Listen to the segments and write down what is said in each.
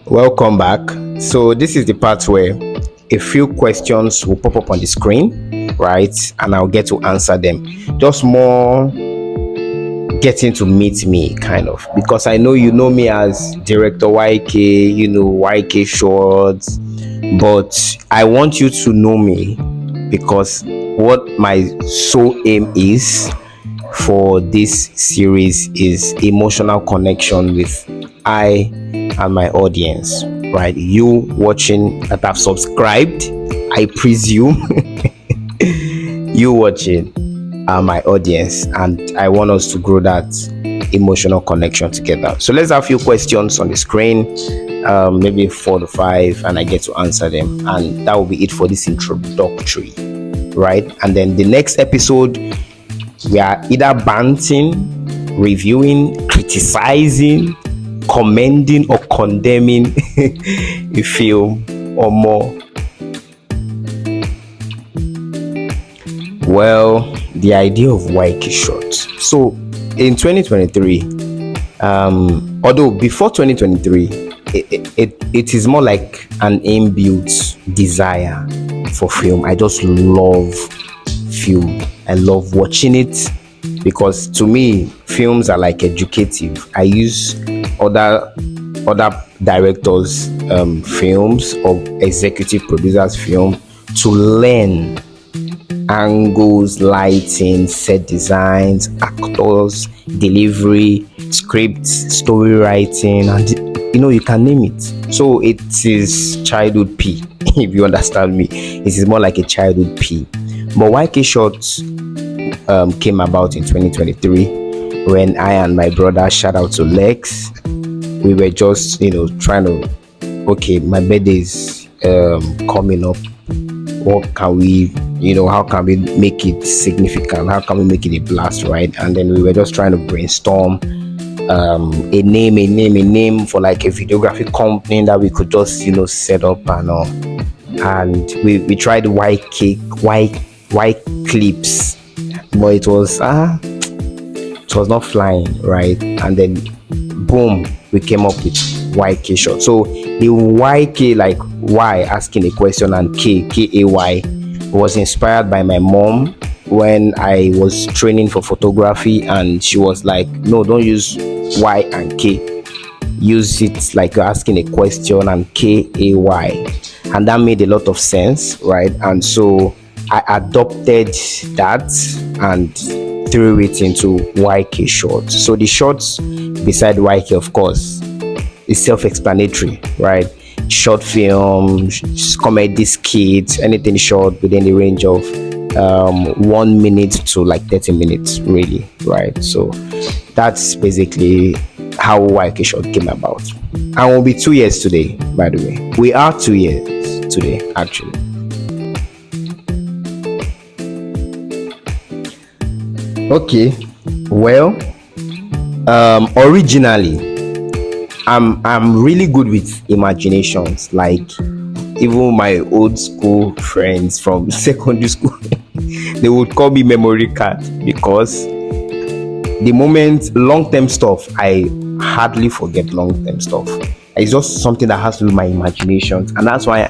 Welcome back. So this is the part where a few questions will pop up on the screen, right? And I'll get to answer them. Just more getting to meet me, kind of, because I know you know me as Director YK, YK Shorts, but I want you to know me because what my sole aim is for this series is emotional connection with I and my audience, right? You watching that have subscribed, I presume you watching are my audience, and I want us to grow that emotional connection together. So let's have a few questions on the screen, maybe 4 to 5, and I get to answer them, and that will be it for this introductory, right? And then the next episode, we are either banting, reviewing, criticizing, commending, or condemning a film or more. Well, the idea of YK Shorts. So in 2023, although before 2023, it is more like an inbuilt desire for film. I just love film. I love watching it because to me, films are like educative. I use other directors' films or executive producers' film to learn angles, lighting, set designs, actors, delivery, scripts, story writing, and you can name it. So it is childhood P, if you understand me. It is more like a childhood P. But YK Shorts came about in 2023 when I and my brother, shout out to Lex, we were just trying to, okay, my birthday is coming up. What can we, how can we make it significant? How can we make it a blast, right? And then we were just trying to brainstorm a name for like a videography company that we could just set up and all. And we tried Y clips, but it was not flying, right? And then boom, we came up with YK Short. So the YK, like Y asking a question, and KAY was inspired by my mom when I was training for photography, and she was like, no, don't use Y and K, use it like you're asking a question, and KAY. And that made a lot of sense, right? And so I adopted that and threw it into YK Shorts. So the shorts beside YK, of course, is self-explanatory, right? Short film, comedy skits, anything short within the range of 1 minute to like 30 minutes, really, right? So that's basically how YK Short came about. And we'll be 2 years today, by the way. We are 2 years today, actually. Okay, well, originally, I'm really good with imaginations. Like even my old school friends from secondary school, they would call me memory card because the moment long-term stuff, I hardly forget long-term stuff. It's just something that has to do with my imagination, and that's why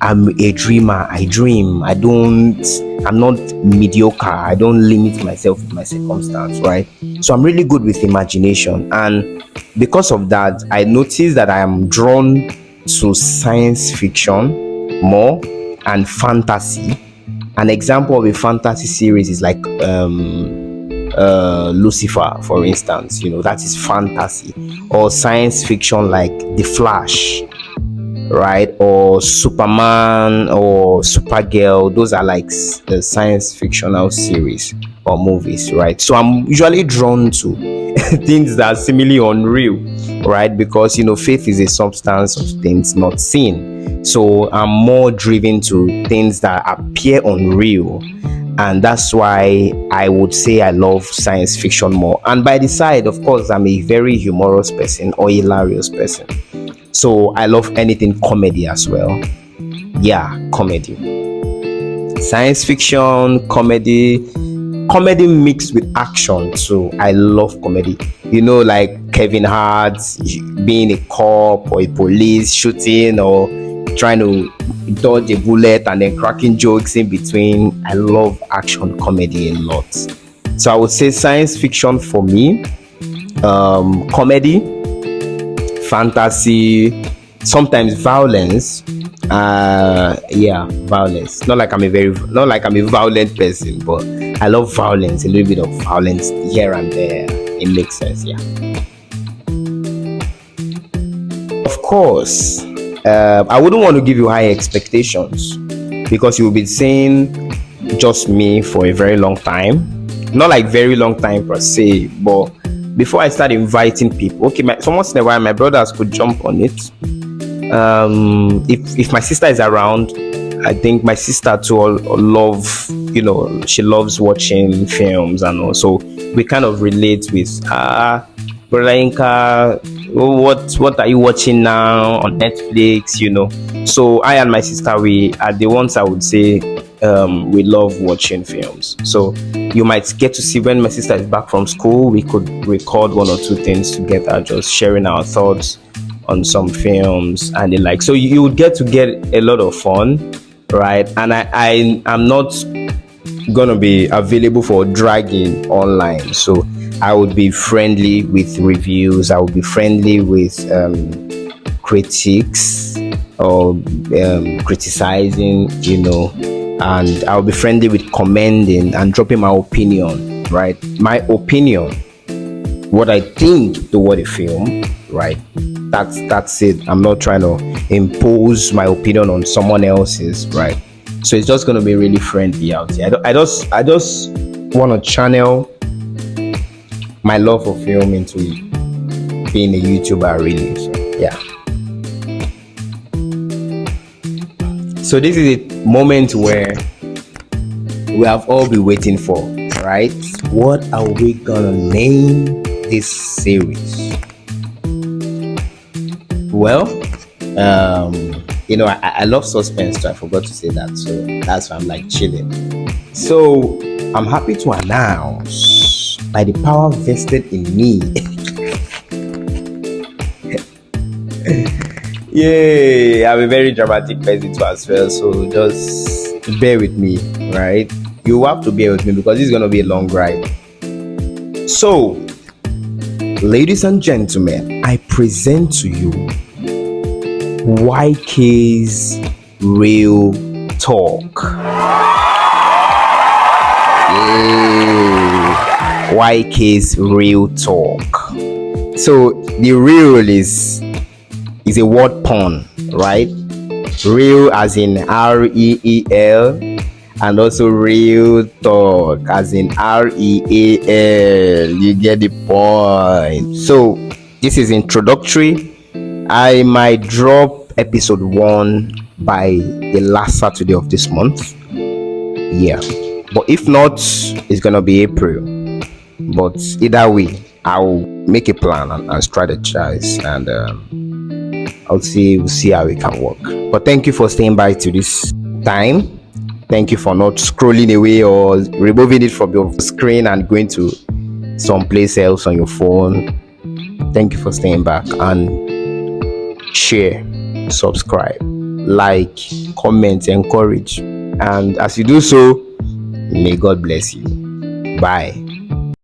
I'm a dreamer. I dream. I'm not mediocre. I don't limit myself with my circumstance, right? So I'm really good with imagination, and because of that, I noticed that I am drawn to science fiction more and fantasy. An example of a fantasy series is like Lucifer, for instance. That is fantasy. Or science fiction like The Flash, right? Or Superman or Supergirl. Those are like the science fictional series or movies, right? So I'm usually drawn to things that are seemingly unreal, right? Because faith is a substance of things not seen. So I'm more driven to things that appear unreal, and that's why I would say I love science fiction more. And by the side, of course, I'm a very humorous person or hilarious person, so I love anything comedy as well. Yeah, comedy, science fiction, comedy mixed with action. So I love comedy, like Kevin Hart being a cop or a police, shooting or trying to dodge a bullet and then cracking jokes in between. I love action comedy a lot. So I would say science fiction for me, comedy, fantasy, sometimes violence. Violence. Not like I'm a violent person, but I love violence, a little bit of violence here and there. It makes sense. Yeah. Of course, I wouldn't want to give you high expectations because you'll be seeing just me for a very long time. Not like very long time per se, but before I start inviting people, okay, so once in a while my brothers could jump on it. If my sister is around, I think my sister too love, she loves watching films, and also we kind of relate with Brother Inka, what are you watching now on Netflix? So I and my sister, we are the ones I would say we love watching films. So you might get to see when my sister is back from school, we could record one or two things together, just sharing our thoughts on some films and the like. So you would get a lot of fun, right? And I'm not gonna be available for dragging online. So I would be friendly with reviews. I would be friendly with critics or criticizing, and I'll be friendly with commending and dropping my opinion, right? My opinion, what I think toward a film, right? That's it. I'm not trying to impose my opinion on someone else's, right? So it's just gonna be really friendly out here. I just want to channel my love for film into being a YouTuber, really. So, yeah. So this is a moment where we have all been waiting for, right? What are we gonna name this series? Well, I love suspense, so I forgot to say that. So that's why I'm like chilling. So I'm happy to announce, by the power vested in me, yay! I'm a very dramatic person too as well. So just bear with me, right? You have to bear with me because this is gonna be a long ride. So, ladies and gentlemen, I present to you YK's Real Talk. Yeah. YK's Real Talk. So the real is a word pun, right? Real as in REEL, and also real talk as in REAL. You get the point. So this is introductory. I might drop episode 1 by the last Saturday of this month. Yeah. But if not, it's gonna be April. But either way, I'll make a plan and strategize, and we'll see how it can work. But thank you for staying by to this time. Thank you for not scrolling away or removing it from your screen and going to someplace else on your phone. Thank you for staying back, and share, subscribe, like, comment, encourage. And as you do so, may God bless you. Bye.